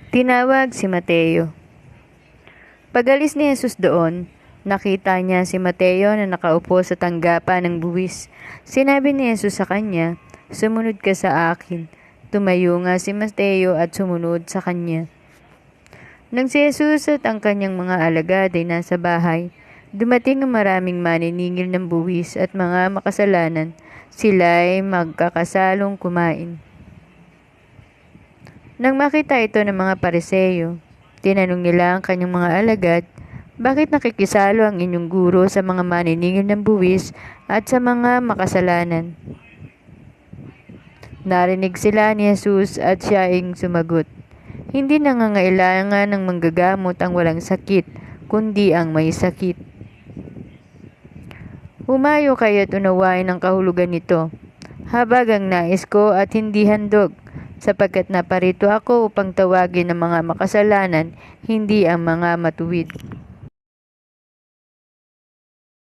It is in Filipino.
Tinawag si Mateo. Pag-alis ni Jesus doon, nakita niya si Mateo na nakaupo sa tanggapan ng buwis. Sinabi ni Jesus sa kanya, "Sumunod ka sa akin." Tumayo nga si Mateo at sumunod sa kanya. Nang si Jesus at ang kanyang mga alagad ay nasa bahay, dumating ang maraming maniningil ng buwis at mga makasalanan. Sila ay magkakasalong kumain. Nang makita ito ng mga Pariseo, tinanong nila ang kanyang mga alagad, "Bakit nakikisalo ang inyong guro sa mga maniningil ng buwis at sa mga makasalanan?" Narinig sila ni Jesus at siya ay sumagot, "Hindi nangangailangan ng manggagamot ang walang sakit, kundi ang may sakit. Humayo kayo at unawain ang kahulugan nito. Habag ang nais ko at hindi handog, sapagkat naparito ako upang tawagin ang mga makasalanan, hindi ang mga matuwid."